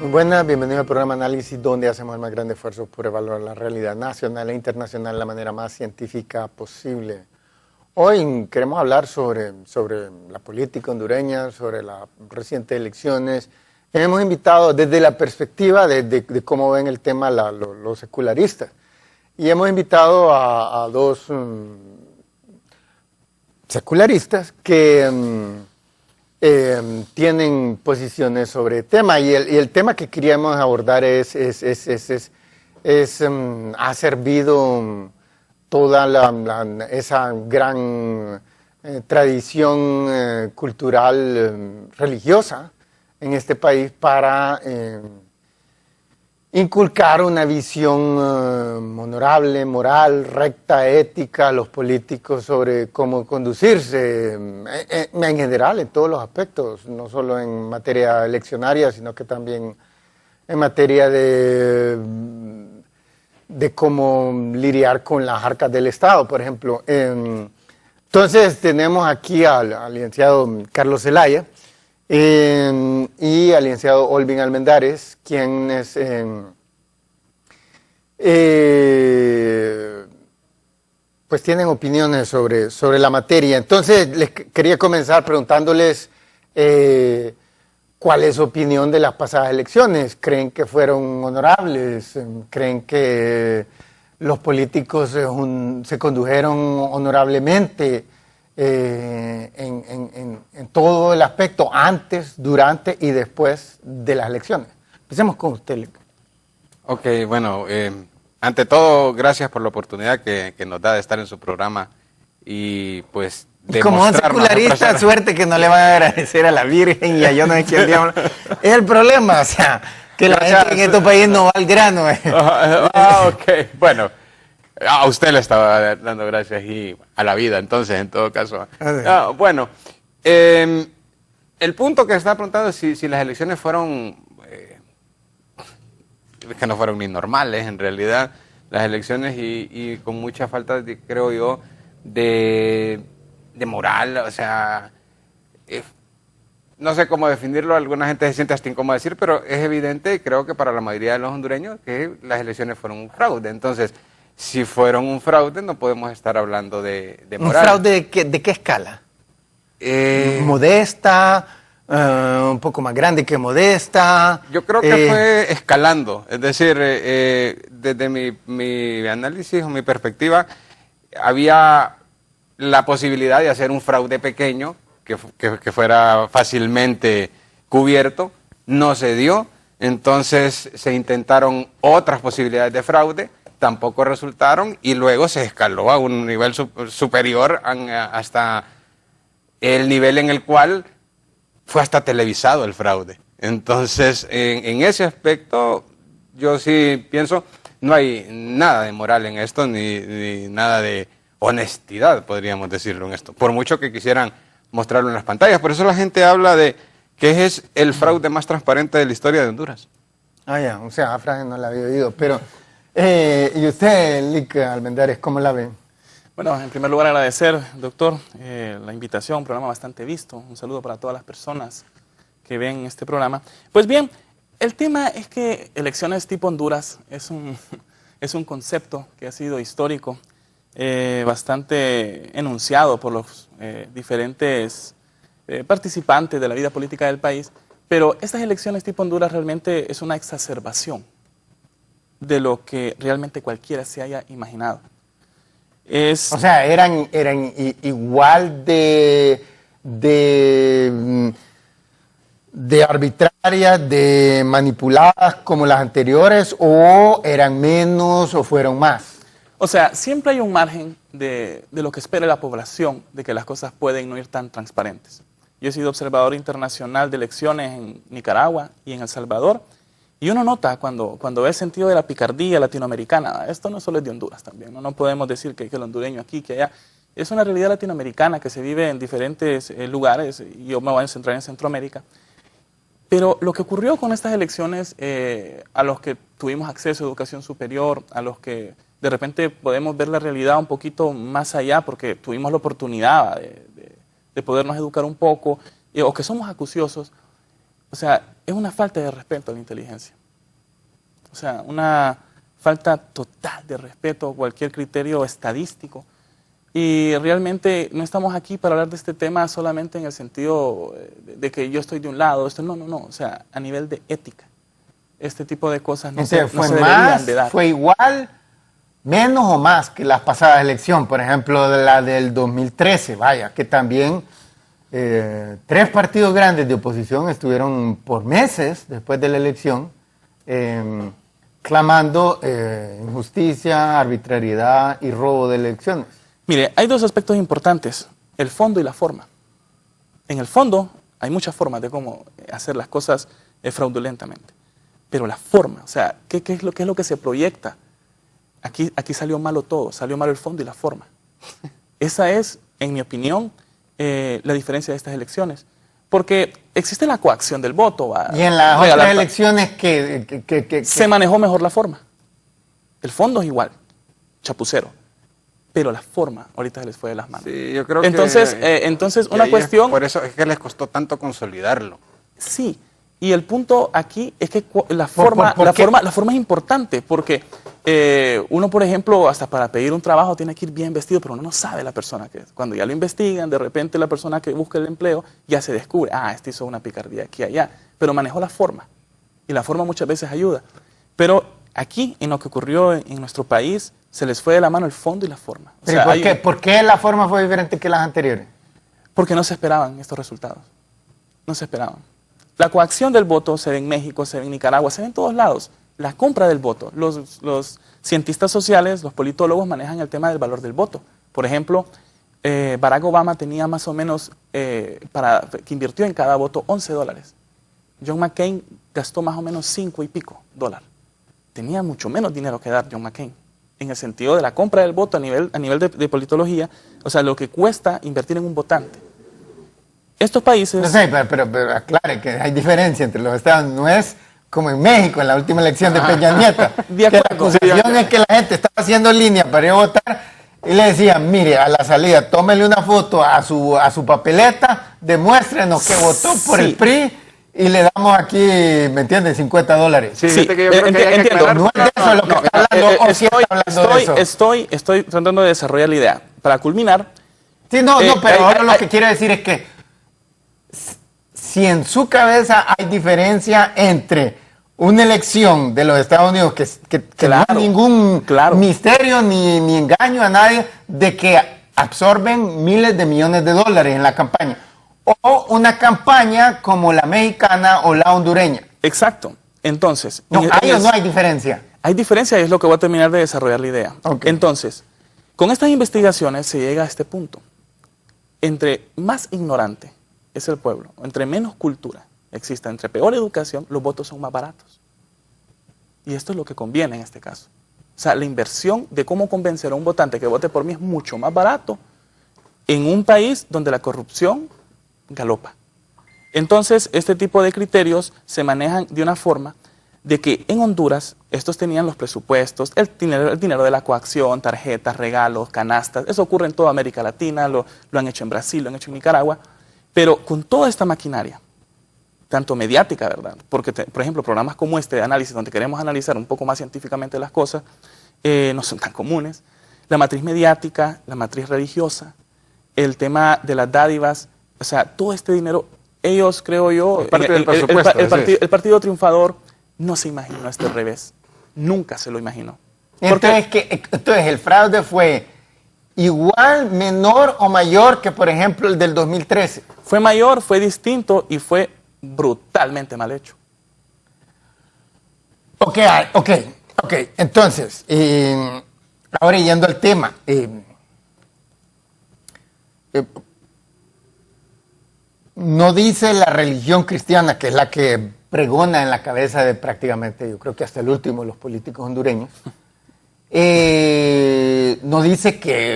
Buenas, bienvenido al programa Análisis, donde hacemos el más grande esfuerzo por evaluar la realidad nacional e internacional de la manera más científica posible. Hoy queremos hablar sobre la política hondureña, sobre las recientes elecciones. Hemos invitado desde la perspectiva de cómo ven el tema los secularistas. Y hemos invitado a dos secularistas que tienen posiciones sobre el tema. Y el tema que queríamos abordar ha servido toda esa gran tradición cultural religiosa en este país para inculcar una visión honorable, moral, recta, ética a los políticos sobre cómo conducirse en general, en todos los aspectos, no solo en materia eleccionaria, sino que también en materia de cómo lidiar con las arcas del Estado, por ejemplo. Entonces tenemos aquí al licenciado Carlos Zelaya y al licenciado Olvin Almendares, quienes pues tienen opiniones sobre la materia. Entonces les quería comenzar preguntándoles cuál es su opinión de las pasadas elecciones. ¿Creen que fueron honorables? ¿Creen que los políticos se condujeron honorablemente en todo el aspecto, antes, durante y después de las elecciones? Empecemos con usted. Ok, bueno, ante todo, gracias por la oportunidad que nos da de estar en su programa y pues como un secularista, suerte que no le van a agradecer a la Virgen y a yo no sé quién diablo. Es el problema, o sea, que la gente en este país no va al grano. Ok, bueno, a usted le estaba dando gracias y a la vida, entonces, en todo caso. Bueno, el punto que está preguntando es si las elecciones fueron, que no fueron ni normales en realidad, las elecciones y con mucha falta, creo yo, de moral, o sea, no sé cómo definirlo, alguna gente se siente hasta incómoda decir, pero es evidente, y creo que para la mayoría de los hondureños, que las elecciones fueron un fraude. Entonces, si fueron un fraude, no podemos estar hablando de moral. ¿Un fraude de qué escala? ¿Modesta? ¿Un poco más grande que modesta? Yo creo que fue escalando, es decir, desde mi análisis o mi perspectiva, había la posibilidad de hacer un fraude pequeño que fuera fácilmente cubierto, no se dio, entonces se intentaron otras posibilidades de fraude, tampoco resultaron y luego se escaló a un nivel superior hasta el nivel en el cual fue hasta televisado el fraude. Entonces, en ese aspecto, yo sí pienso, no hay nada de moral en esto, ni nada de honestidad, podríamos decirlo en esto, por mucho que quisieran mostrarlo en las pantallas. Por eso la gente habla de que es el fraude más transparente de la historia de Honduras. Ah, ya, o sea, la frase no la había oído, pero ¿y usted, Lic Almendares, cómo la ve? Bueno, en primer lugar agradecer, doctor, la invitación, un programa bastante visto. Un saludo para todas las personas que ven este programa. Pues bien, el tema es que elecciones tipo Honduras es un concepto que ha sido histórico, bastante enunciado por los diferentes participantes de la vida política del país, pero estas elecciones tipo Honduras realmente es una exacerbación de lo que realmente cualquiera se haya imaginado. O sea, eran igual de arbitrarias, de manipuladas como las anteriores, o eran menos o fueron más. O sea, siempre hay un margen de lo que espera la población, de que las cosas pueden no ir tan transparentes. Yo he sido observador internacional de elecciones en Nicaragua y en El Salvador, y uno nota cuando ve el sentido de la picardía latinoamericana. Esto no solo es de Honduras también, no podemos decir que el hondureño aquí, que allá. Es una realidad latinoamericana que se vive en diferentes lugares, y yo me voy a centrar en Centroamérica. Pero lo que ocurrió con estas elecciones, a los que tuvimos acceso a educación superior, a los que de repente podemos ver la realidad un poquito más allá, porque tuvimos la oportunidad de podernos educar un poco, o que somos acuciosos, O sea, es una falta de respeto a la inteligencia. O sea, una falta total de respeto a cualquier criterio estadístico. Y realmente no estamos aquí para hablar de este tema solamente en el sentido de que yo estoy de un lado. Esto, no, no, no. O sea, a nivel de ética. Este tipo de cosas no se deberían de dar. ¿Fue igual, menos o más que las pasadas elecciones? Por ejemplo, de la del 2013, vaya, que también 3 partidos grandes de oposición estuvieron por meses después de la elección clamando injusticia, arbitrariedad y robo de elecciones. Mire, hay 2 aspectos importantes, el fondo y la forma. En el fondo hay muchas formas de cómo hacer las cosas fraudulentamente, pero la forma, o sea, ¿qué es lo que se proyecta? Aquí salió malo todo, salió malo el fondo y la forma. Esa es, en mi opinión, la diferencia de estas elecciones. Porque existe la coacción del voto. Y en las otras elecciones que se manejó mejor la forma. El fondo es igual, chapucero. Pero la forma ahorita se les fue de las manos. Sí, yo creo entonces, una cuestión... Por eso es que les costó tanto consolidarlo. Sí, y el punto aquí es que la forma es importante, porque uno, por ejemplo, hasta para pedir un trabajo tiene que ir bien vestido, pero uno no sabe la persona que es. Cuando ya lo investigan, de repente la persona que busca el empleo ya se descubre, este hizo una picardía aquí y allá, pero manejó la forma, y la forma muchas veces ayuda. Pero aquí, en lo que ocurrió en nuestro país, se les fue de la mano el fondo y la forma. O sea, ¿Por qué la forma fue diferente que las anteriores? Porque no se esperaban estos resultados, no se esperaban. La coacción del voto se ve en México, se ve en Nicaragua, se ve en todos lados. La compra del voto. Los cientistas sociales, los politólogos manejan el tema del valor del voto. Por ejemplo, Barack Obama tenía más o menos, que invirtió en cada voto $11. John McCain gastó más o menos $5 y pico. Tenía mucho menos dinero que dar John McCain. En el sentido de la compra del voto a nivel de politología, o sea, lo que cuesta invertir en un votante. Estos países... No sé, pero aclare que hay diferencia entre los estados. No es como en México, en la última elección de Peña Nieto. Que la acusación es que la gente estaba haciendo línea para ir a votar y le decían, mire, a la salida, tómele una foto a su papeleta, demuéstrenos que votó por el PRI y le damos aquí, ¿me entiendes?, $50. Sí, que yo creo que entiendo. No es de eso lo que está hablando, o sí está hablando de eso. Estoy tratando de desarrollar la idea. Para culminar... Sí, pero ahora lo que quiero decir es que si en su cabeza hay diferencia entre una elección de los Estados Unidos que no hay ningún misterio ni engaño a nadie de que absorben miles de millones de dólares en la campaña, o una campaña como la mexicana o la hondureña. Exacto. Entonces... No hay diferencia. Hay diferencia y es lo que voy a terminar de desarrollar la idea. Okay. Entonces, con estas investigaciones se llega a este punto. Entre más ignorante es el pueblo, entre menos cultura exista, entre peor educación, los votos son más baratos. Y esto es lo que conviene en este caso. O sea, la inversión de cómo convencer a un votante que vote por mí es mucho más barato en un país donde la corrupción galopa. Entonces, este tipo de criterios se manejan de una forma de que en Honduras estos tenían los presupuestos, el dinero de la coacción, tarjetas, regalos, canastas. Eso ocurre en toda América Latina, lo han hecho en Brasil, lo han hecho en Nicaragua. Pero con toda esta maquinaria, tanto mediática, ¿verdad? Porque, por ejemplo, programas como este de análisis, donde queremos analizar un poco más científicamente las cosas, no son tan comunes. La matriz mediática, la matriz religiosa, el tema de las dádivas, o sea, todo este dinero, ellos, creo yo, el partido triunfador no se imaginó este revés. Nunca se lo imaginó. Entonces, el fraude fue igual, menor o mayor que, por ejemplo, el del 2013. Fue mayor, fue distinto y fue brutalmente mal hecho. Ok. Entonces, ahora yendo al tema. No dice la religión cristiana, que es la que pregona en la cabeza de prácticamente, yo creo que hasta el último, los políticos hondureños. No dice que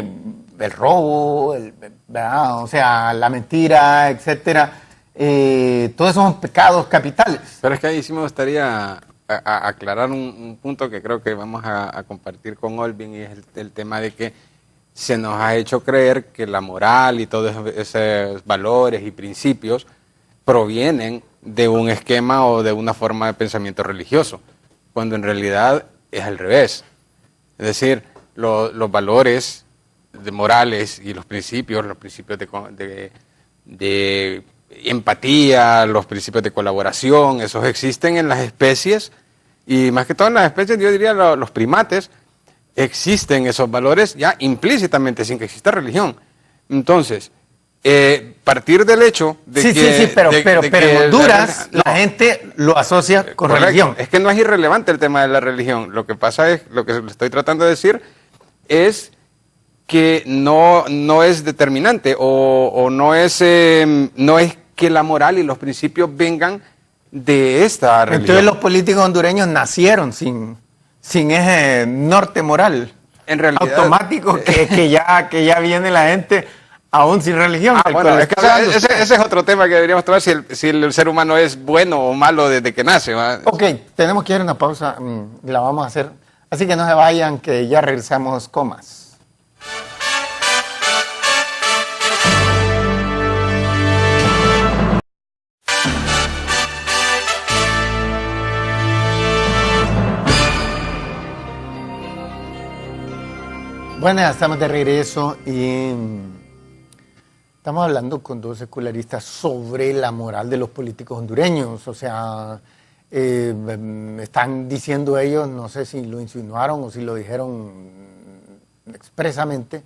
el robo, o sea, la mentira, etcétera, todos esos son pecados capitales. Pero es que ahí sí me gustaría aclarar un punto que creo que vamos a compartir con Olvin, y es el tema de que se nos ha hecho creer que la moral y todos esos valores y principios provienen de un esquema o de una forma de pensamiento religioso, cuando en realidad es al revés. Es decir, los valores morales y los principios de empatía, los principios de colaboración, esos existen en las especies, y más que todo en las especies, yo diría los primates, existen esos valores ya implícitamente, sin que exista religión. Entonces, partir del hecho de que... pero en Honduras la gente lo asocia con religión. Es que no es irrelevante el tema de la religión. Lo que pasa es, lo que estoy tratando de decir es que no es determinante o no es que la moral y los principios vengan de esta religión. Entonces los políticos hondureños nacieron sin ese norte moral. En realidad, automático que ya viene la gente aún sin religión. Bueno, es que ese es otro tema que deberíamos tomar, si el ser humano es bueno o malo desde que nace, ¿va? Ok, tenemos que ir a una pausa, la vamos a hacer. Así que no se vayan, que ya regresamos con más. Bueno, ya estamos de regreso y estamos hablando con dos secularistas sobre la moral de los políticos hondureños. O sea, están diciendo ellos, no sé si lo insinuaron o si lo dijeron expresamente,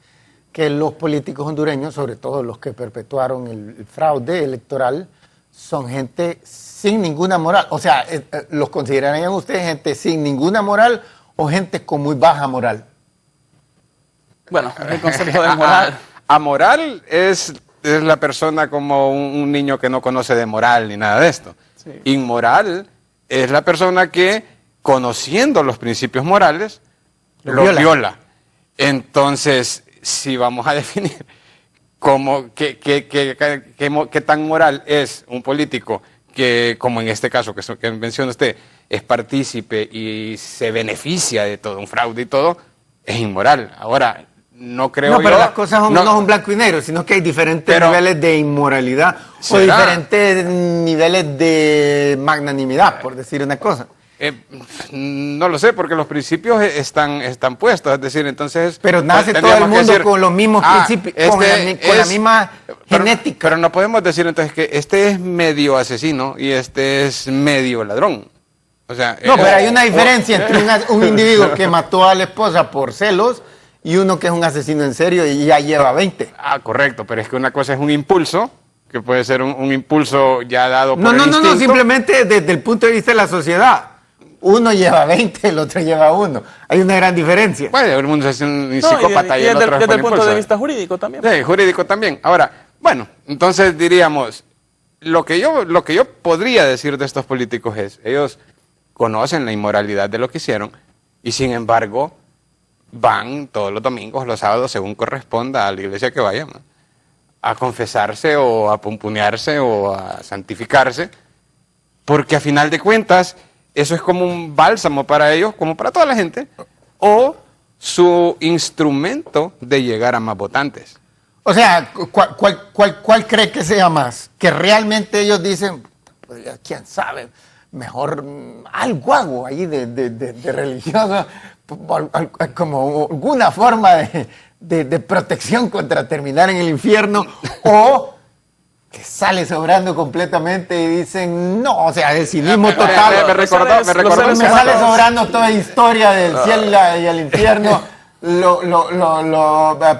que los políticos hondureños, sobre todo los que perpetuaron el fraude electoral, son gente sin ninguna moral. O sea, ¿los considerarían ustedes gente sin ninguna moral o gente con muy baja moral? Bueno, el concepto de moral. Amoral es la persona como un niño que no conoce de moral ni nada de esto. Sí. Inmoral es la persona que, conociendo los principios morales, los viola. Entonces, si vamos a definir qué tan moral es un político que, como en este caso que menciona usted, es partícipe y se beneficia de todo, un fraude y todo, es inmoral. Ahora, no creo No, pero las cosas no son blanco y negro, sino que hay diferentes niveles de inmoralidad o diferentes niveles de magnanimidad, por decir una cosa. No lo sé, porque los principios están puestos, es decir, entonces... Pero nace todo el mundo con los mismos principios, con la misma genética. Pero no podemos decir entonces que este es medio asesino y este es medio ladrón. O sea, no, pero hay una diferencia entre un individuo que mató a la esposa por celos y uno que es un asesino en serio y ya lleva 20. Correcto, pero es que una cosa es un impulso, que puede ser un impulso ya dado por el instinto. No, simplemente desde el punto de vista de la sociedad. Uno lleva 20, el otro lleva 1. Hay una gran diferencia. Bueno, el mundo es un psicópata y el otro es desde el punto de vista jurídico también. Sí, jurídico también. Ahora, bueno, entonces diríamos, lo que yo podría decir de estos políticos es, ellos conocen la inmoralidad de lo que hicieron y sin embargo van todos los domingos, los sábados, según corresponda a la iglesia que vayan, ¿no?, a confesarse o a pumpunearse o a santificarse, porque a final de cuentas eso es como un bálsamo para ellos, como para toda la gente, o su instrumento de llegar a más votantes. O sea, ¿cuál cree que sea más? Que realmente ellos dicen, pues, quién sabe, mejor algo hago ahí de religión, ¿no?, como alguna forma de protección contra terminar en el infierno, o que sale sobrando completamente y dicen, no, o sea, el cinismo total. Me sale sobrando toda historia del cielo y el infierno,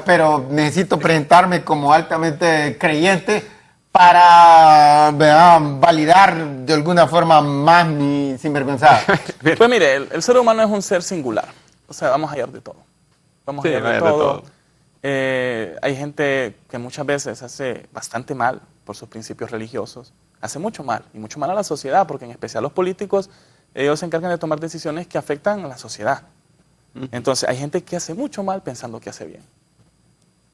pero necesito presentarme como altamente creyente para validar de alguna forma más mi sinvergüenzada. Pues mire, el ser humano es un ser singular. O sea, vamos a hallar de todo. Vamos a hallar de todo. Hay gente que muchas veces hace bastante mal por sus principios religiosos. Hace mucho mal, y mucho mal a la sociedad, porque en especial los políticos, ellos se encargan de tomar decisiones que afectan a la sociedad. Entonces, hay gente que hace mucho mal pensando que hace bien.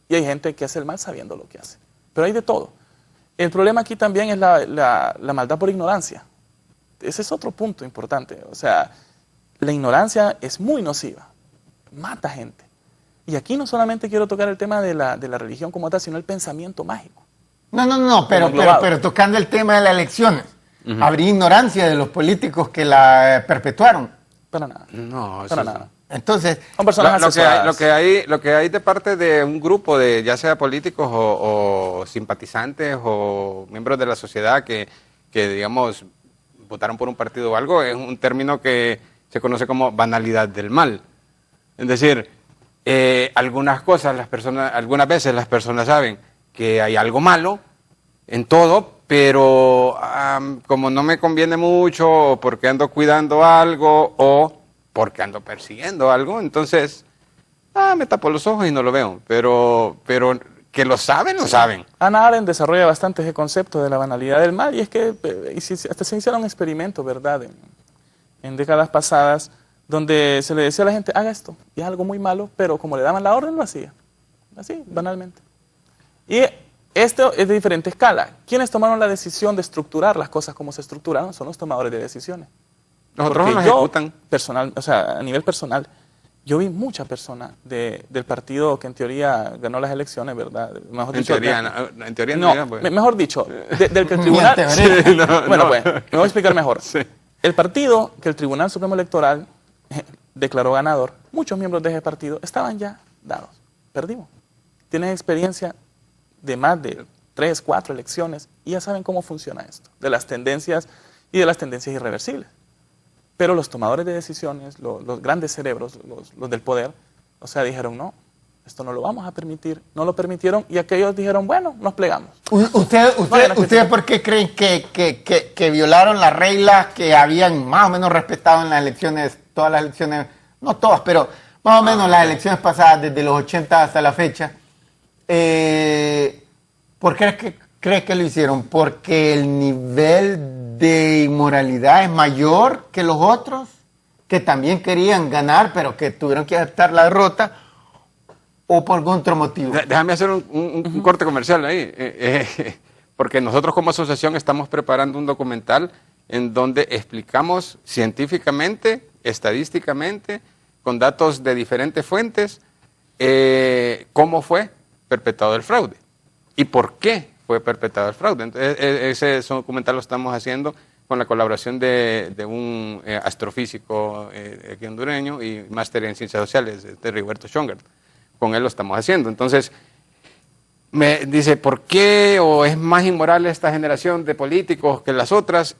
Y hay gente que hace el mal sabiendo lo que hace. Pero hay de todo. El problema aquí también es la maldad por ignorancia. Ese es otro punto importante. O sea, la ignorancia es muy nociva. Mata gente. Y aquí no solamente quiero tocar el tema de la religión como tal, sino el pensamiento mágico. No, pero tocando el tema de las elecciones. habría ignorancia de los políticos que la perpetuaron. Para nada. No, Para nada. Entonces, Son personas asesoradas. lo que hay de parte de un grupo de ya sea políticos o simpatizantes o miembros de la sociedad que digamos votaron por un partido o algo, es un término que se conoce como banalidad del mal. Es decir, algunas cosas algunas veces las personas saben que hay algo malo en todo, pero como no me conviene mucho, o porque ando cuidando algo, o porque ando persiguiendo algo, entonces me tapo los ojos y no lo veo. Pero que lo saben, lo saben. Hannah Arendt desarrolla bastante ese concepto de la banalidad del mal, y es que hasta se hicieron experimentos, ¿verdad?, en décadas pasadas, donde se le decía a la gente, haga esto, y es algo muy malo, pero como le daban la orden, lo hacía. Así, banalmente. Y esto es de diferente escala. ¿Quiénes tomaron la decisión de estructurar las cosas como se estructuraron? Son los tomadores de decisiones. Nosotros no Porque nos ejecutan. Personal, o sea, a nivel personal, yo vi muchas personas del partido que en teoría ganó las elecciones, ¿verdad? Mejor dicho, En teoría no, pues. mejor dicho, del que el tribunal... Sí, bueno, pues, me voy a explicar mejor. Sí. El partido que el Tribunal Supremo Electoral declaró ganador, muchos miembros de ese partido estaban ya dados. Perdimos. Tienen experiencia de más de 3, 4 elecciones y ya saben cómo funciona esto, de las tendencias y de las tendencias irreversibles. Pero los tomadores de decisiones, los grandes cerebros, los del poder, o sea, dijeron, no, esto no lo vamos a permitir. No lo permitieron y aquellos dijeron, bueno, nos plegamos. ¿Ustedes por qué creen que violaron las reglas que habían más o menos respetado en las elecciones, todas las elecciones, no todas, pero más o menos las elecciones pasadas, desde los 80 hasta la fecha? ¿Por qué crees que lo hicieron? ¿Porque el nivel de inmoralidad es mayor que los otros, que también querían ganar, pero que tuvieron que aceptar la derrota, o por otro motivo? Déjame hacer un corte comercial ahí, porque nosotros como asociación estamos preparando un documental en donde explicamos científicamente, estadísticamente, con datos de diferentes fuentes, cómo fue perpetrado el fraude y por qué fue perpetrado el fraude. Entonces, ese documental lo estamos haciendo con la colaboración de un astrofísico aquí hondureño y máster en ciencias sociales, de Rigoberto Schongert. Con él lo estamos haciendo. Entonces, me dice, ¿por qué o es más inmoral esta generación de políticos que las otras?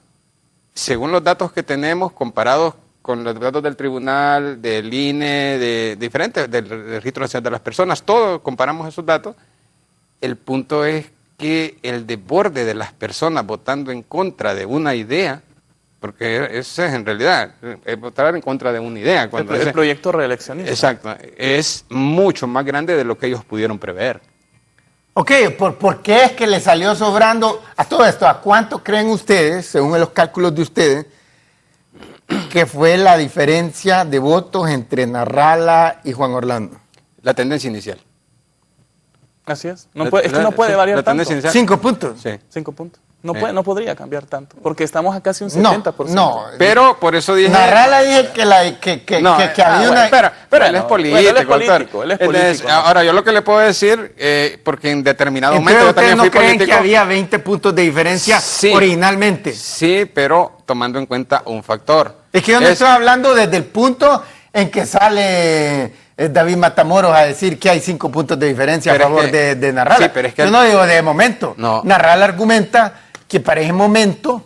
Según los datos que tenemos, comparados con los datos del tribunal, del INE, de diferentes, del Registro Nacional de las Personas, todos comparamos esos datos, el punto es que el desborde de las personas votando en contra de una idea, porque eso es en realidad, votar en contra de una idea. Cuando el proyecto reeleccionista. Exacto, es mucho más grande de lo que ellos pudieron prever. Ok, ¿por qué es que le salió sobrando a todo esto? ¿A cuánto creen ustedes, según los cálculos de ustedes, que fue la diferencia de votos entre Narrala y Juan Orlando? La tendencia inicial. Así es. No puede, es que no puede variar tanto. 5 puntos. Sí. 5 puntos. No podría cambiar tanto, porque estamos a casi un 70%. No, pero por eso dije... Narrala dije que había una... Pero él es político. Él es político. Ahora, yo lo que le puedo decir, porque en determinado momento yo también fui político... ¿Ustedes no creen que había 20 puntos de diferencia originalmente? Sí, pero tomando en cuenta un factor. Es que yo no estoy hablando desde el punto en que sale David Matamoros a decir que hay 5 puntos de diferencia a favor de Narrala. Sí, pero es que yo no digo de momento. No. Narrala argumenta que para ese momento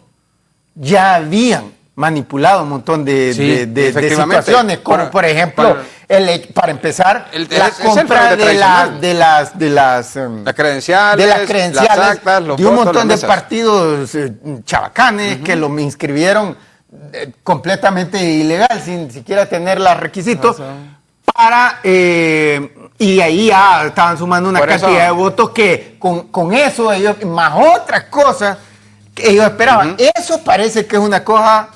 ya habían manipulado un montón de situaciones, como por ejemplo, para empezar, la compra de las credenciales, las actas, los de un votos, montón las de mesas. partidos chabacanes que los inscribieron completamente ilegal, sin siquiera tener los requisitos, y ahí ya estaban sumando una cantidad de votos que con eso ellos, más otras cosas que ellos esperaban. Eso parece que es una cosa...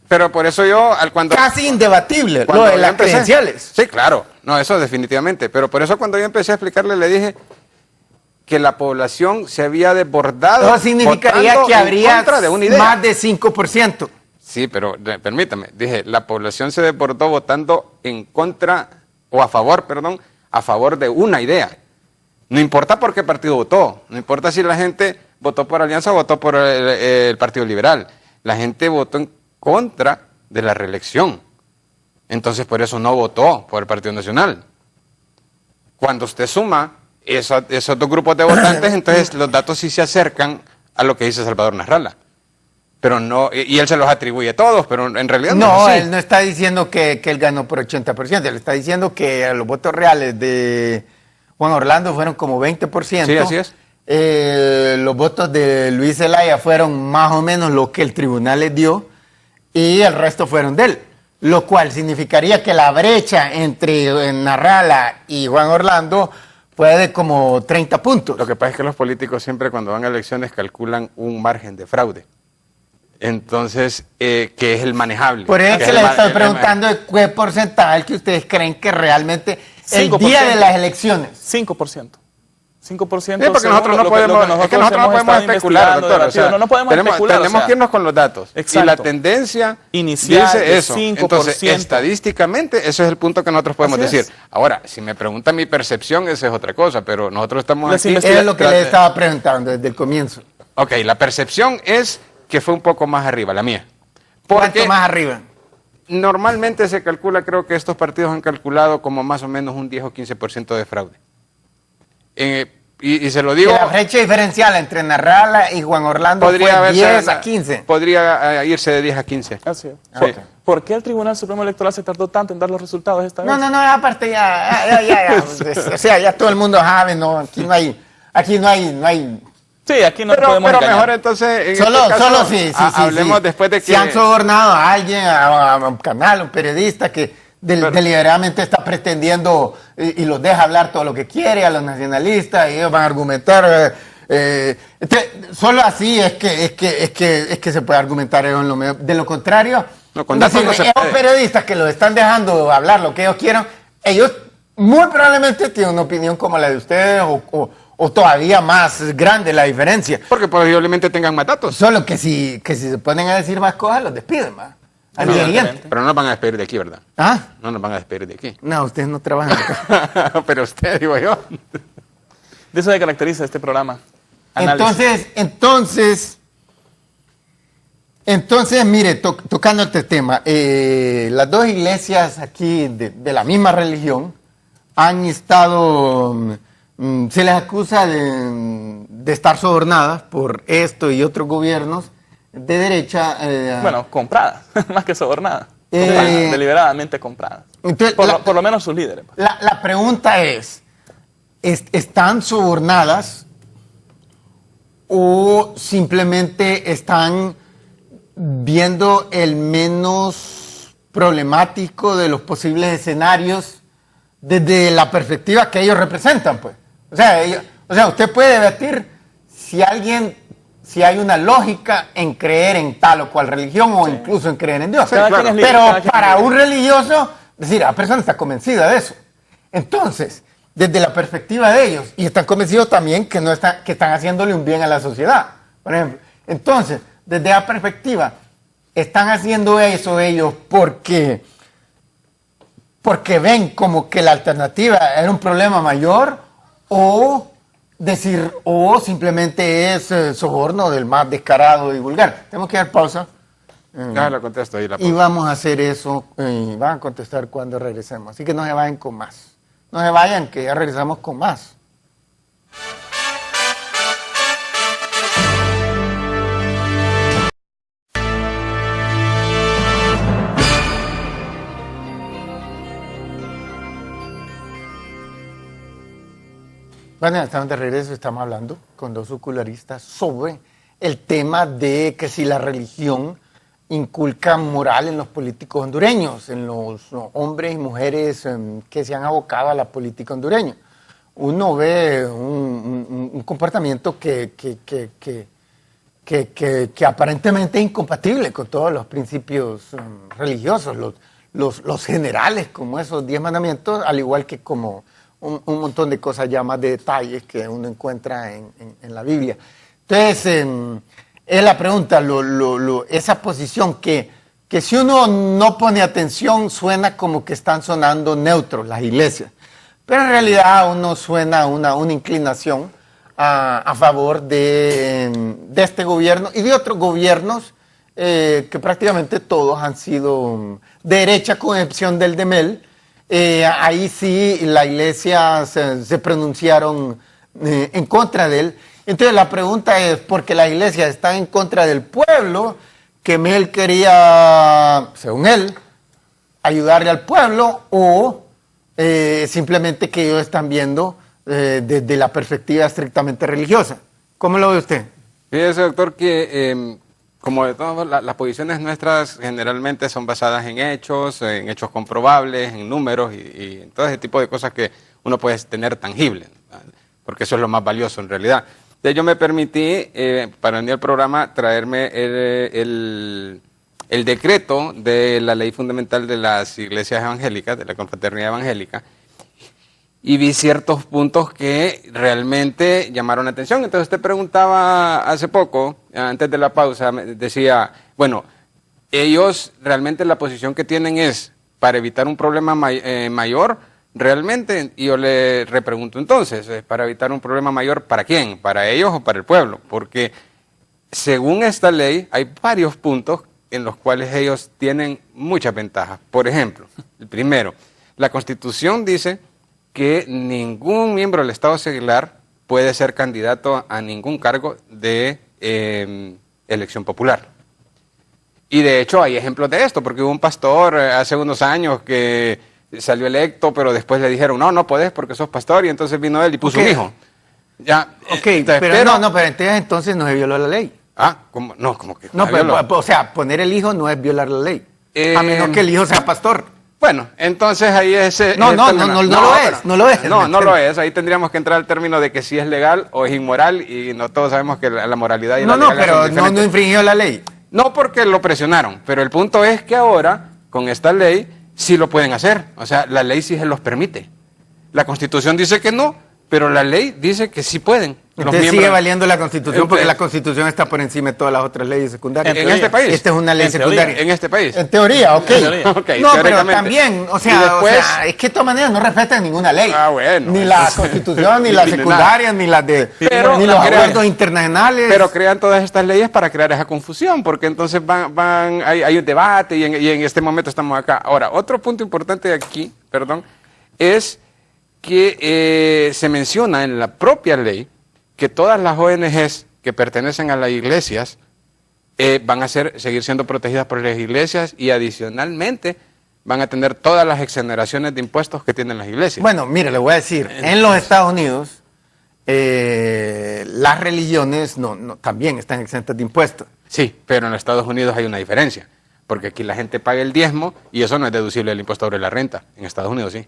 Pero por eso yo, casi indebatible, lo de las credenciales. Sí, claro, no, eso definitivamente. Pero por eso cuando yo empecé a explicarle, le dije que la población se había desbordado. Eso significaría que habría más de 5%. Sí, pero permítame, dije, la población se desbordó votando en contra, o a favor, perdón, a favor de una idea. No importa por qué partido votó, no importa si la gente votó por Alianza o votó por el Partido Liberal. la gente votó en contra de la reelección. Entonces, por eso no votó por el Partido Nacional. Cuando usted suma esos dos grupos de votantes, entonces los datos sí se acercan a lo que dice Salvador Nasralla. Pero no, y él se los atribuye a todos, pero en realidad no No, es así. él no está diciendo que él ganó por 80%, él está diciendo que los votos reales de Juan Orlando fueron como 20%. Sí, así es. Los votos de Luis Zelaya fueron más o menos lo que el tribunal les dio y el resto fueron de él. Lo cual significaría que la brecha entre Nasralla y Juan Orlando fue de como 30 puntos. Lo que pasa es que los políticos siempre cuando van a elecciones calculan un margen de fraude. Entonces, que es el manejable. Por eso es que les estoy preguntando de qué porcentaje que ustedes creen que realmente el 5%. día de las elecciones. 5%. 5%. Sí, porque nosotros no podemos, es que nosotros no podemos especular, doctor. O sea, no podemos especular. Tenemos que irnos con los datos. Exacto. Y la tendencia inicial dice eso. 5%. Entonces, estadísticamente, ese es el punto que nosotros podemos Así decir. es. Ahora, si me preguntan mi percepción, esa es otra cosa, pero nosotros estamos Las aquí. Es lo que le estaba preguntando desde el comienzo. Ok, la percepción es que fue un poco más arriba, la mía. ¿Cuánto Porque más arriba? normalmente se calcula, creo que estos partidos han calculado como más o menos un 10 o 15% de fraude. Y se lo digo... Que la brecha diferencial entre Nasralla y Juan Orlando fue haberse- 10 a 15. Podría irse de 10 a 15. Así es. Sí. Ok. ¿Por qué el Tribunal Supremo Electoral se tardó tanto en dar los resultados esta vez? No, aparte ya. O sea, ya todo el mundo sabe, no, aquí no hay. Sí, aquí no Pero podemos engañar. mejor entonces, en Solo este caso, sí. hablemos después de que... Si han sobornado a alguien, a un canal, a un periodista que deliberadamente está pretendiendo y los deja hablar todo lo que quiere a los nacionalistas y ellos van a argumentar. Solo así es que se puede argumentar eso en lo medio. De lo contrario, No, con datos no se esos puede. periodistas que los están dejando hablar lo que ellos quieran, ellos muy probablemente tienen una opinión como la de ustedes o todavía más grande la diferencia. Porque posiblemente tengan más datos. Solo que si se ponen a decir más cosas, los despiden más. Al día Evidentemente. siguiente. Pero no nos van a despedir de aquí, ¿verdad? ¿Ah? No nos van a despedir de aquí. No, ustedes no trabajan acá. Pero usted, digo yo. De eso se caracteriza este programa. Análisis. Entonces, mire, tocando este tema, las dos iglesias aquí de la misma religión han estado, se les acusa de estar sobornadas por esto y otros gobiernos de derecha. Bueno, compradas, más que sobornadas. Eh, Compradas, deliberadamente compradas. Entonces, Por lo menos sus líderes. La pregunta es, ¿están sobornadas o simplemente están viendo el menos problemático de los posibles escenarios desde la perspectiva que ellos representan, pues? O sea, usted puede debatir si hay una lógica en creer en tal o cual religión o incluso en creer en Dios. Cada quien es libre, Pero cada quien para es libre. un religioso, decir, la persona está convencida de eso. Entonces, desde la perspectiva de ellos, y están convencidos también que están haciéndole un bien a la sociedad, por ejemplo. Entonces, desde la perspectiva, están haciendo eso ellos porque ven como que la alternativa era un problema mayor o simplemente es soborno del más descarado y vulgar. Tenemos que dar pausa. Ya lo contesto ahí la Y vamos a hacer eso, y van a contestar cuando regresemos. Así que no se vayan con más. No se vayan, que ya regresamos con más. Bueno, estamos de regreso, estamos hablando con dos ocularistas sobre el tema de que si la religión inculca moral en los políticos hondureños, en los hombres y mujeres que se han abocado a la política hondureña. Uno ve un comportamiento que aparentemente es incompatible con todos los principios religiosos, los generales, como esos 10 mandamientos, al igual que como un montón de cosas ya más de detalles que uno encuentra en la Biblia. Entonces, es la pregunta, esa posición que si uno no pone atención suena como que están sonando neutros las iglesias, pero en realidad uno suena una inclinación a favor de este gobierno y de otros gobiernos que prácticamente todos han sido de derecha, con excepción del de Mel. Ahí sí la iglesia se pronunciaron en contra de él. Entonces la pregunta es, ¿porque la iglesia está en contra del pueblo, que Mel quería, según él, ayudarle al pueblo, o simplemente que ellos están viendo desde la perspectiva estrictamente religiosa? ¿Cómo lo ve usted? Fíjese, doctor, que como de todas las posiciones nuestras generalmente son basadas en hechos comprobables, en números y en todo ese tipo de cosas que uno puede tener tangibles, ¿vale? Porque eso es lo más valioso en realidad. Entonces yo me permití, para venir al programa, traerme el decreto de la ley fundamental de las iglesias evangélicas, de la confraternidad evangélica, y vi ciertos puntos que realmente llamaron la atención. Entonces usted preguntaba hace poco, antes de la pausa, decía, bueno, ellos realmente la posición que tienen es para evitar un problema mayor, realmente, y yo le repregunto entonces, ¿para evitar un problema mayor para quién? ¿Para ellos o para el pueblo? Porque según esta ley hay varios puntos en los cuales ellos tienen muchas ventajas. Por ejemplo, el primero, la Constitución dice que ningún miembro del Estado secular puede ser candidato a ningún cargo de elección popular. Y de hecho hay ejemplos de esto, porque hubo un pastor hace unos años que salió electo, pero después le dijeron, no podés porque sos pastor, y entonces vino él y puso un hijo. Ya, entonces, pero entonces no se violó la ley. ¿cómo? No, como que... No, pero, o sea, poner el hijo no es violar la ley, a menos que el hijo sea pastor. Bueno, entonces ahí ese... No lo es. No lo es. Ahí tendríamos que entrar al término de que si es legal o es inmoral, y no todos sabemos que la moralidad y la legalidad son diferentes. No infringió la ley. No, porque lo presionaron, pero el punto es que ahora, con esta ley, sí lo pueden hacer. O sea, la ley sí se los permite. La Constitución dice que no, pero la ley dice que sí pueden. Entonces sigue valiendo la Constitución, porque la Constitución está por encima de todas las otras leyes secundarias. En este país. Esta es una ley secundaria. En este país. En teoría, ok. Okay, no, pero también, o sea, es que de todas maneras no respetan ninguna ley. Bueno. Ni la Constitución, ni la secundaria, ni las de ni los acuerdos internacionales. Pero crean todas estas leyes para crear esa confusión, porque entonces hay un debate y en este momento estamos acá. Ahora, otro punto importante aquí, es que se menciona en la propia ley que todas las ONGs que pertenecen a las iglesias van a seguir siendo protegidas por las iglesias, y adicionalmente van a tener todas las exoneraciones de impuestos que tienen las iglesias. Bueno, mire, le voy a decir, en los Estados Unidos las religiones también están exentas de impuestos. Sí, pero en los Estados Unidos hay una diferencia, porque aquí la gente paga el diezmo y eso no es deducible del impuesto sobre la renta. En Estados Unidos sí.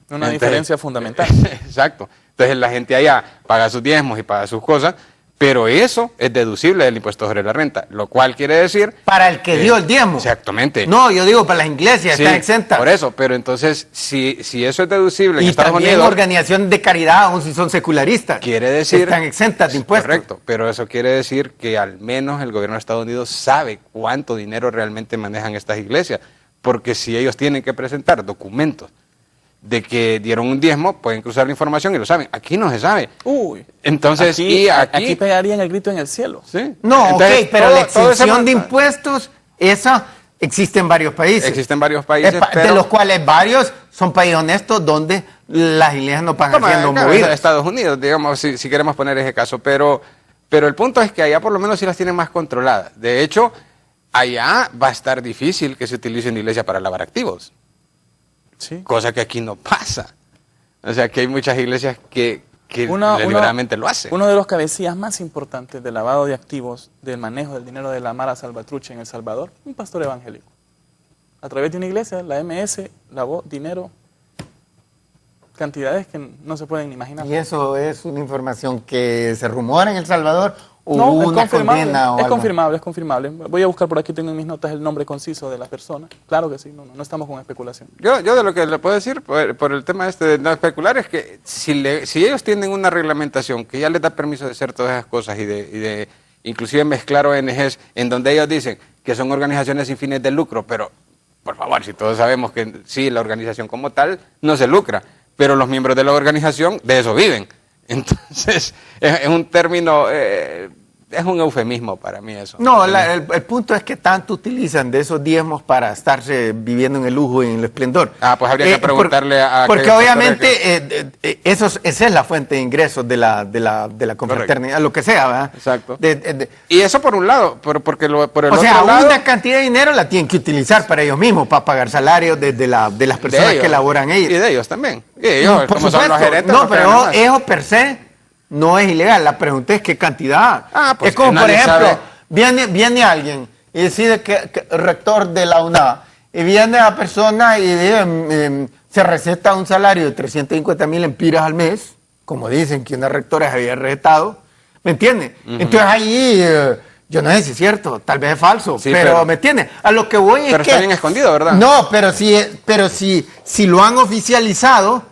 Una diferencia fundamental. Exacto. Entonces la gente allá paga sus diezmos y paga sus cosas, pero eso es deducible del impuesto sobre la renta, lo cual quiere decir... Para el que dio el diezmo. Exactamente. No, yo digo para las iglesias, están exentas. Por eso, pero entonces, si eso es deducible en Estados Unidos... Y también organizaciones de caridad, aun si son secularistas. Quiere decir... Están exentas de impuestos. Correcto, pero eso quiere decir que al menos el gobierno de Estados Unidos sabe cuánto dinero realmente manejan estas iglesias, porque si ellos tienen que presentar documentos de que dieron un diezmo, pueden cruzar la información y lo saben. Aquí no se sabe. Entonces, aquí pegarían el grito en el cielo. ¿Sí? No, entonces, pero la exención de impuestos, esa existe en varios países. Existen varios países, de los cuales varios son países honestos donde las iglesias no pagan siendo movidas. Estados Unidos, digamos, si queremos poner ese caso, pero el punto es que allá por lo menos sí las tienen más controladas. De hecho, allá va a estar difícil que se utilicen la iglesia para lavar activos. Sí. Cosa que aquí no pasa. O sea, que hay muchas iglesias que deliberadamente lo hacen. Uno de los cabecillas más importantes del lavado de activos, del manejo del dinero de la Mara Salvatrucha en El Salvador, un pastor evangélico. A través de una iglesia, la MS, lavó dinero, cantidades que no se pueden imaginar. ¿Y eso es una información que se rumora en El Salvador? No, es confirmable. Voy a buscar por aquí, tengo en mis notas el nombre conciso de la persona. Claro que sí, no estamos con especulación. Yo de lo que le puedo decir por el tema de no especular es que si ellos tienen una reglamentación que ya les da permiso de hacer todas esas cosas y de inclusive mezclar ONGs en donde ellos dicen que son organizaciones sin fines de lucro, pero por favor, si todos sabemos que sí, la organización como tal no se lucra, pero los miembros de la organización de eso viven. Entonces, es un término es un eufemismo para mí eso. No, el punto es que tanto utilizan de esos diezmos para estarse viviendo en el lujo y en el esplendor. Pues habría que preguntarle a... Porque obviamente esa es la fuente de ingresos de la confraternidad, lo que sea, ¿verdad? Exacto. Y eso por un lado, por el otro sea, lado... una cantidad de dinero la tienen que utilizar para ellos mismos, para pagar salarios de las personas que laboran ellos. Y de ellos también. Y ellos, por como supuesto, son los gerentes... no, pero eso per se no es ilegal. La pregunta es qué cantidad. Pues es como, por ejemplo, sabe. viene alguien y decide que rector de la UNA, y viene la persona y se receta un salario de 350,000 empiras al mes, como dicen que una rectora se había recetado, ¿me entiende? Entonces ahí, yo no sé si es cierto, tal vez es falso, Sí, pero ¿me entiende? A lo que voy es que... Pero está bien escondido, ¿verdad? No, pero si lo han oficializado,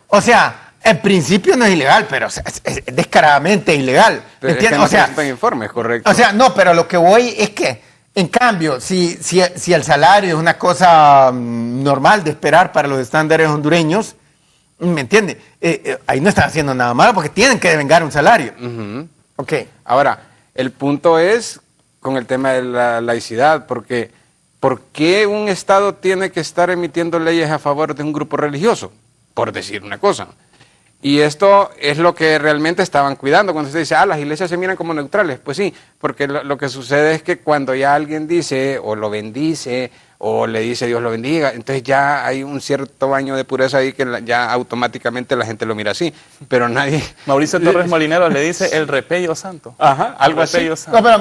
o sea... En principio no es ilegal, pero es descaradamente ilegal. Pero es que no presentan informes, correcto. O sea, no, pero lo que voy es que, en cambio, si el salario es una cosa normal de esperar para los estándares hondureños, ¿me entiende? Ahí no están haciendo nada malo porque tienen que devengar un salario. Ok. Ahora, el punto es con el tema de la laicidad, porque ¿por qué un Estado tiene que estar emitiendo leyes a favor de un grupo religioso? Por decir una cosa. Y esto es lo que realmente estaban cuidando cuando se dice, las iglesias se miran como neutrales. Pues sí, porque lo que sucede es que cuando ya alguien dice o lo bendice o le dice Dios lo bendiga, entonces ya hay un cierto baño de pureza ahí que ya automáticamente la gente lo mira así, pero nadie... Mauricio Torres Molinero le dice el repello santo. Ajá, algo así. No, pero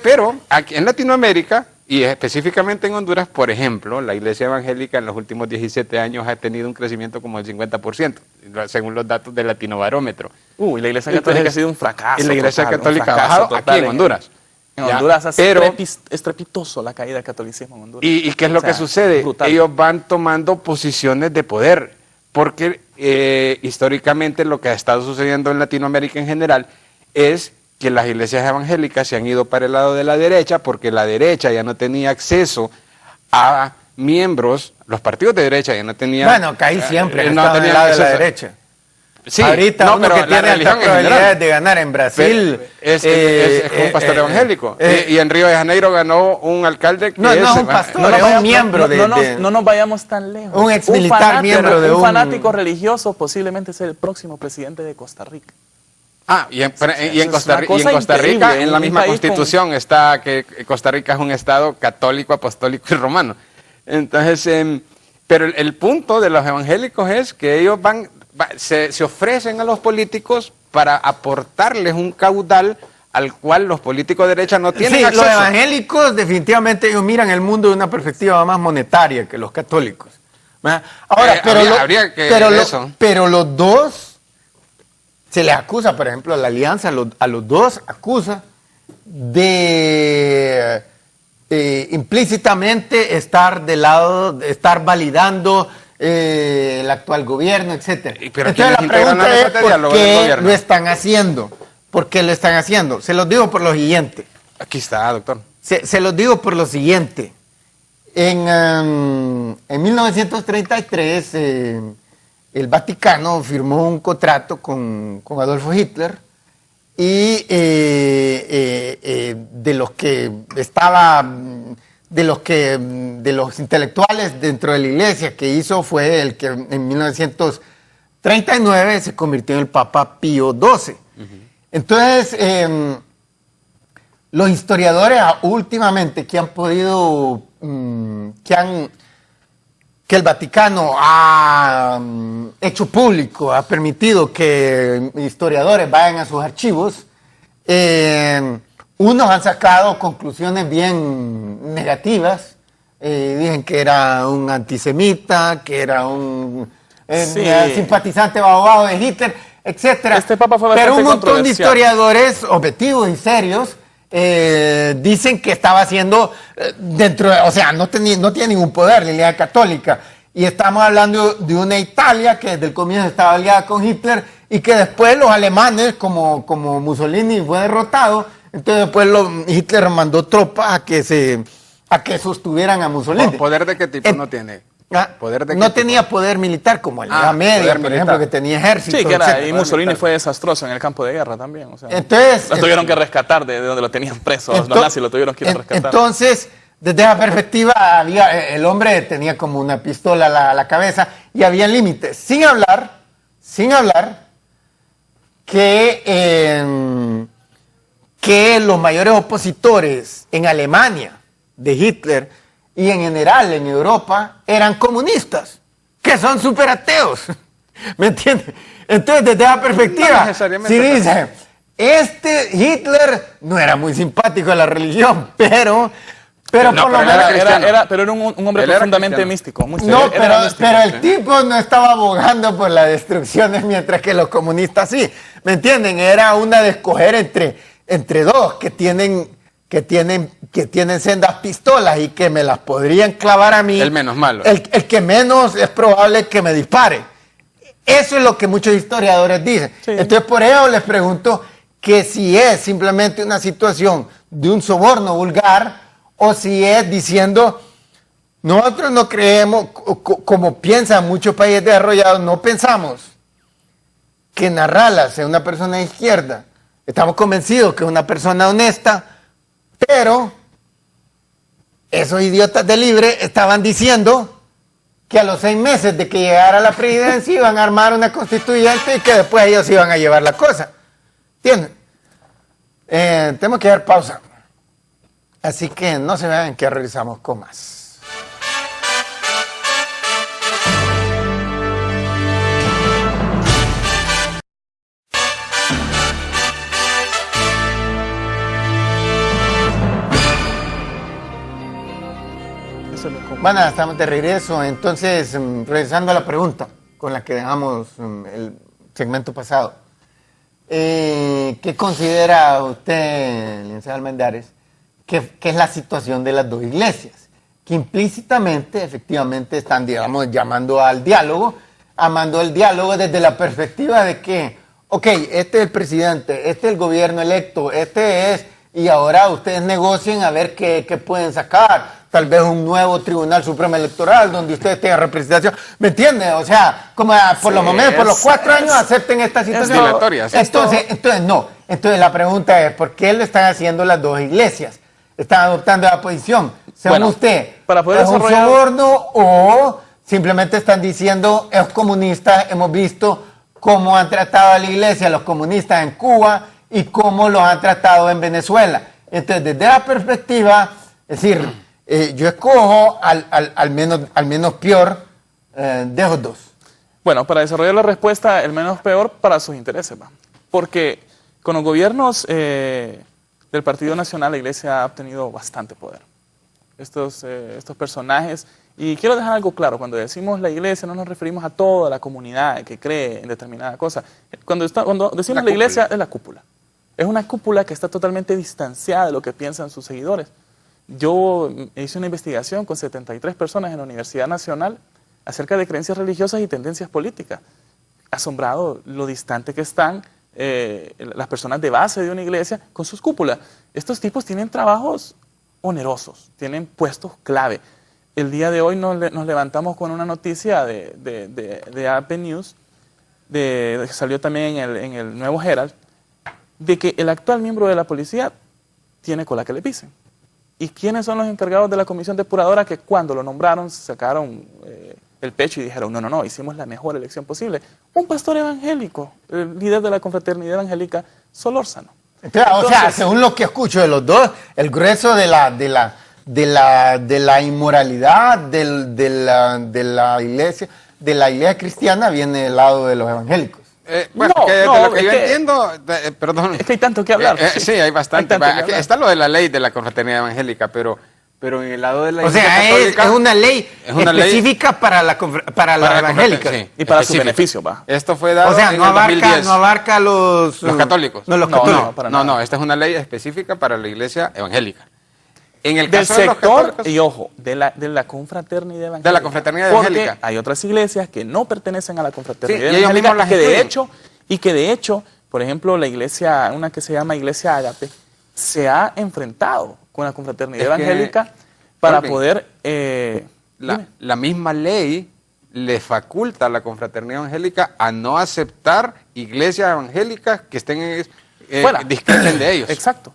pero aquí en Latinoamérica y específicamente en Honduras, por ejemplo, la iglesia evangélica en los últimos 17 años ha tenido un crecimiento como del 50%, según los datos del Latinobarómetro. Y la iglesia católica ha sido un fracaso. Y la iglesia católica ha bajado aquí en Honduras. En Honduras ha sido estrepitoso la caída del catolicismo en Honduras. ¿Y qué es lo que sucede? Brutal. Ellos van tomando posiciones de poder, porque históricamente lo que ha estado sucediendo en Latinoamérica en general es que las iglesias evangélicas se han ido para el lado de la derecha porque la derecha ya no tenía acceso a miembros, los partidos de derecha ya no tenían... Bueno, que ahí siempre no tenían el lado de la derecha. Sí, ahorita no, uno pero que tiene altas probabilidades de ganar en Brasil es un pastor evangélico. Y en Río de Janeiro ganó un alcalde que no es un pastor, es un miembro no nos vayamos tan lejos. Un exmilitar miembro de un fanático religioso posiblemente ser el próximo presidente de Costa Rica. Y en Costa Rica, en la misma constitución está que Costa Rica es un estado católico, apostólico y romano. Entonces, pero el punto de los evangélicos es que ellos se ofrecen a los políticos para aportarles un caudal al cual los políticos de derecha no tienen acceso. Los evangélicos definitivamente ellos miran el mundo de una perspectiva más monetaria que los católicos. Ahora, pero los dos se les acusa, por ejemplo, a la alianza, a los dos acusa de implícitamente estar validando el actual gobierno, etcétera. Entonces la pregunta es ¿por qué lo están haciendo? ¿Por qué lo están haciendo? Se los digo por lo siguiente. Aquí está, doctor. Se los digo por lo siguiente. En 1933 el Vaticano firmó un contrato con Adolfo Hitler y de los intelectuales dentro de la iglesia que hizo fue el que en 1939 se convirtió en el Papa Pío XII. Entonces, los historiadores últimamente que han podido, que el Vaticano ha hecho público, ha permitido que historiadores vayan a sus archivos, unos han sacado conclusiones bien negativas, dicen que era un antisemita, que era un simpatizante abogado de Hitler, etcétera. Este papa fue bastante Pero un montón de controversial. historiadores objetivos y serios dicen que estaba haciendo no tiene ningún poder la Iglesia Católica. Y estamos hablando de una Italia que desde el comienzo estaba aliada con Hitler y que después los alemanes, como Mussolini fue derrotado, entonces después Hitler mandó tropas a que sostuvieran a Mussolini. ¿Poder de qué tipo no tiene? ¿Poder de qué no tipo? tenía poder militar como el de la Poder media, por militar. ejemplo, que tenía ejército. Sí, que era, etcétera. y Mussolini fue desastroso en el campo de guerra también. O sea, Entonces, lo tuvieron que rescatar de donde lo tenían preso. Los nazis lo tuvieron que ir a rescatar. Entonces, desde esa perspectiva, el hombre tenía como una pistola a la cabeza y había límites. Sin hablar que los mayores opositores en Alemania de Hitler y en general en Europa eran comunistas, que son súper ateos. ¿Me entiendes? Entonces, desde esa perspectiva, No necesariamente, si dice, Hitler no era muy simpático a la religión, pero No, por lo pero menos... Pero era un hombre Él era profundamente cristiano. místico. Muy No, serio, era místico, pero sí. el tipo no estaba abogando por las destrucciones, mientras que los comunistas sí. ¿Me entienden? Era una de escoger entre dos que tienen sendas pistolas y que me las podrían clavar a mí. El menos malo. El que menos es probable que me dispare. Eso es lo que muchos historiadores dicen. Sí. Entonces, por eso les pregunto que si es simplemente una situación de un soborno vulgar o si es diciendo, nosotros no creemos, como piensan muchos países desarrollados, no pensamos que Narrala sea una persona de izquierda. Estamos convencidos que es una persona honesta, pero esos idiotas de Libre estaban diciendo que a los 6 meses de que llegara la presidencia iban a armar una constituyente y que después ellos iban a llevar la cosa. ¿Entienden? Tenemos que dar pausa. Así que no se vean que regresamos con más. Eso es lo que- Bueno, estamos de regreso. Entonces, regresando a la pregunta con la que dejamos el segmento pasado. ¿Qué considera usted, licenciado Almendares, que es la situación de las dos iglesias? Que implícitamente, efectivamente, están, digamos, llamando al diálogo, amando el diálogo desde la perspectiva de que, ok, este es el presidente, este es el gobierno electo, este es, y ahora ustedes negocien a ver qué pueden sacar. Tal vez un nuevo Tribunal Supremo Electoral donde ustedes tengan representación. ¿Me entiende? O sea, como por Sí, los momentos, por los 4 años acepten esta situación. dilatoria, sí. Entonces, no. Entonces, la pregunta es, ¿por qué lo están haciendo las dos iglesias? ¿Están adoptando la posición? Según Bueno, usted, para poder ¿es un desarrollar- soborno o simplemente están diciendo, es comunistas, hemos visto cómo han tratado a la iglesia, los comunistas en Cuba y cómo los han tratado en Venezuela? Entonces, desde la perspectiva, es decir, yo escojo al menos peor de esos dos. Bueno, para desarrollar la respuesta, el menos peor para sus intereses, ¿va? Porque con los gobiernos del Partido Nacional, la Iglesia ha obtenido bastante poder. Estos personajes, y quiero dejar algo claro, cuando decimos la Iglesia no nos referimos a toda la comunidad que cree en determinada cosa. Cuando decimos la Iglesia es la cúpula. Es una cúpula que está totalmente distanciada de lo que piensan sus seguidores. Yo hice una investigación con 73 personas en la Universidad Nacional acerca de creencias religiosas y tendencias políticas. Asombrado lo distante que están las personas de base de una iglesia con sus cúpulas. Estos tipos tienen trabajos onerosos, tienen puestos clave. El día de hoy nos levantamos con una noticia de AP News, que salió también en el Nuevo Herald, de que el actual miembro de la policía tiene cola que le pisen. ¿Y quiénes son los encargados de la comisión depuradora que cuando lo nombraron sacaron el pecho y dijeron, no, hicimos la mejor elección posible? Un pastor evangélico, el líder de la confraternidad evangélica, Solórzano. Entonces, o sea, según lo que escucho de los dos, el grueso de la inmoralidad de la iglesia cristiana viene del lado de los evangélicos. Bueno, No, que de no, lo que es yo que- entiendo, perdón. Es que hay tanto que hablar. Sí, hay bastante. Hay tanto que Aquí hablar. está lo de la ley de la confraternidad evangélica, pero en el lado de la O Iglesia sea, Católica, es una ley es una ley específica para la evangélica. sí, Y para su específica. beneficio, va. Esto fue dado O sea, en no el abarca, 2010. no abarca los católicos. No, los No, católicos. para nada. No, esta es una ley específica para la Iglesia evangélica. En el Del caso de los sector, católicos, y ojo, de la confraternidad evangélica. De la confraternidad Porque evangélica. hay otras iglesias que no pertenecen a la confraternidad Sí, y ellos evangélica mismos las que de hecho, por ejemplo, la iglesia, una que se llama Iglesia Ágape, se ha enfrentado con la confraternidad Es que, evangélica para Calvin, poder la misma ley le faculta a la confraternidad evangélica a no aceptar iglesias evangélicas que estén discreten de ellos. Exacto.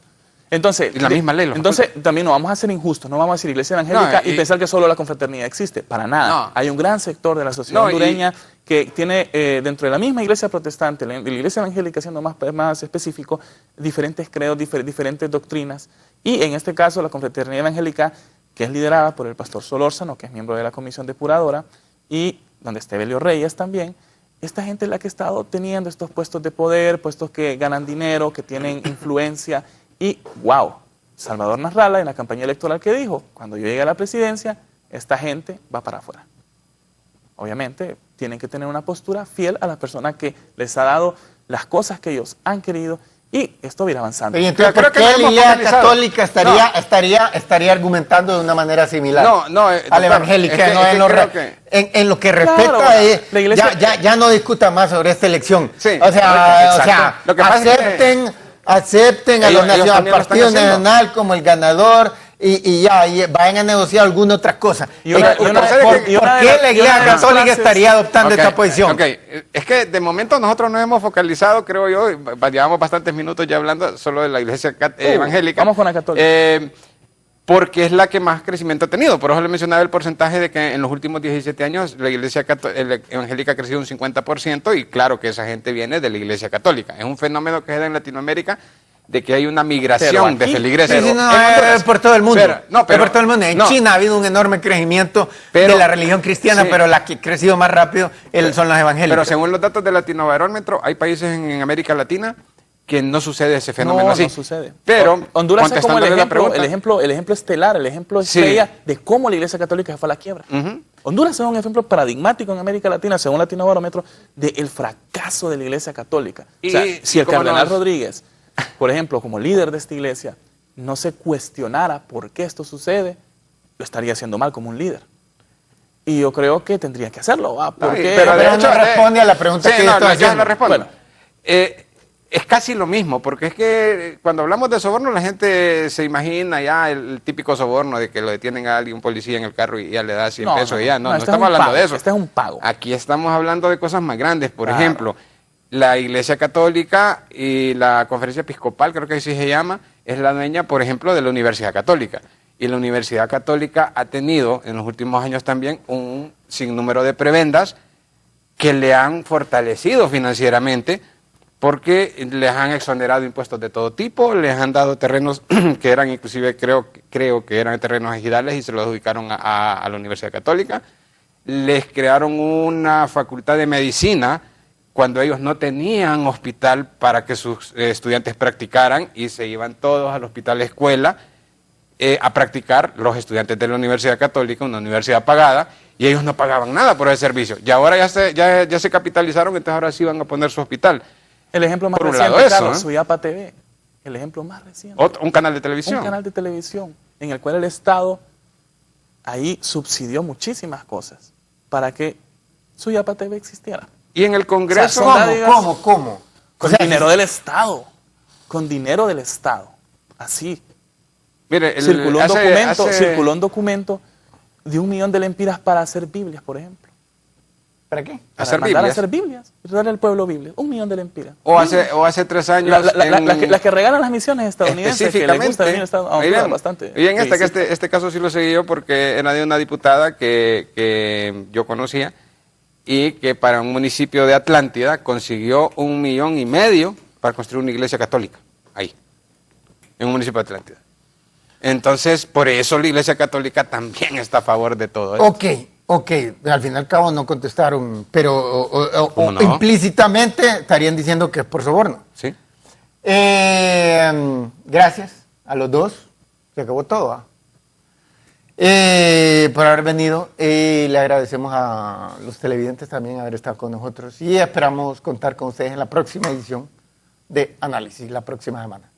Entonces, y la misma ley entonces también no vamos a ser injustos, no vamos a decir iglesia evangélica y pensar que solo la confraternidad existe, para nada. No. Hay un gran sector de la sociedad hondureña que tiene dentro de la misma iglesia protestante, la iglesia evangélica siendo más específico, diferentes credos, diferentes doctrinas, y en este caso la confraternidad evangélica, que es liderada por el pastor Solórzano, que es miembro de la comisión depuradora, y donde está Evelio Reyes también. Esta gente es la que ha estado teniendo estos puestos de poder, puestos que ganan dinero, que tienen influencia. Y, wow, Salvador Nasralla en la campaña electoral que dijo, cuando yo llegue a la presidencia, esta gente va para afuera. Obviamente, tienen que tener una postura fiel a las personas que les ha dado las cosas que ellos han querido y esto va a ir avanzando. Pero entonces, ¿por qué la Iglesia Católica estaría argumentando de una manera similar a la evangélica? En lo que respecta ya no discuta más sobre esta elección. Sí, o sea, lo que acepten al Partido Nacional como el ganador y vayan a negociar alguna otra cosa. ¿Por qué la Iglesia Católica estaría adoptando esta posición? Es que de momento nosotros nos hemos focalizado, creo yo, llevamos bastantes minutos ya hablando solo de la Iglesia evangélica. Vamos con la católica. Porque es la que más crecimiento ha tenido. Por eso le mencionaba el porcentaje de que en los últimos 17 años la Iglesia evangélica ha crecido un 50% y claro que esa gente viene de la Iglesia católica. Es un fenómeno que se da en Latinoamérica de que hay una migración de feligreses. Es por todo el mundo. Por todo el mundo. En China ha habido un enorme crecimiento de la religión cristiana, pero la que ha crecido más rápido son las evangélicas. Pero según los datos del Latinobarómetro, hay países en América Latina que no sucede ese fenómeno así. No sucede. Pero Honduras es como el ejemplo estelar, el ejemplo estrella de cómo la Iglesia Católica se fue a la quiebra. Honduras es un ejemplo paradigmático en América Latina, según Latinobarómetro, del fracaso de la Iglesia Católica. O sea, si el cardenal Rodríguez, por ejemplo, como líder de esta iglesia, no se cuestionara por qué esto sucede, lo estaría haciendo mal como un líder. Y yo creo que tendría que hacerlo. Pero de hecho responde a la pregunta que estoy haciendo. Bueno, es casi lo mismo, porque es que cuando hablamos de soborno la gente se imagina ya el típico soborno de que lo detienen a alguien, un policía en el carro y ya le da 100 pesos y ya. No estamos hablando de eso. Este es un pago. Aquí estamos hablando de cosas más grandes. Por ejemplo, la Iglesia Católica y la Conferencia Episcopal, creo que así se llama, es la dueña, por ejemplo, de la Universidad Católica. Y la Universidad Católica ha tenido en los últimos años también un sinnúmero de prebendas que le han fortalecido financieramente porque les han exonerado impuestos de todo tipo, les han dado terrenos que eran inclusive, creo que eran terrenos ejidales y se los adjudicaron a la Universidad Católica. Les crearon una facultad de medicina cuando ellos no tenían hospital para que sus estudiantes practicaran y se iban todos al hospital escuela a practicar los estudiantes de la Universidad Católica, una universidad pagada, y ellos no pagaban nada por ese servicio. Y ahora ya se capitalizaron, entonces ahora sí van a poner su hospital. El ejemplo más reciente, Carlos, Suyapa TV. El ejemplo más reciente. Un canal de televisión. Un canal de televisión en el cual el Estado ahí subsidió muchísimas cosas para que Suyapa TV existiera. Y en el Congreso... O sea, ¿Cómo? Con dinero del Estado. Con dinero del Estado. Así. Mire, circuló un documento de 1 millón de lempiras para hacer Biblias, por ejemplo. ¿Para qué? Para mandar a hacer Biblias, darle al pueblo Biblias. 1 millón de lempiras. O hace 3 años... Las que regalan las misiones estadounidenses, que les gusta venir a Estados Unidos bastante. Y en este caso sí lo seguí yo porque era de una diputada que yo conocía y que para un municipio de Atlántida consiguió 1,5 millones para construir una iglesia católica, ahí, en un municipio de Atlántida. Entonces, por eso la Iglesia Católica también está a favor de todo esto. Ok, al fin y al cabo no contestaron, pero implícitamente estarían diciendo que es por soborno. Sí. Gracias a los dos, se acabó todo. Por haber venido, le agradecemos a los televidentes también haber estado con nosotros y esperamos contar con ustedes en la próxima edición de Análisis, la próxima semana.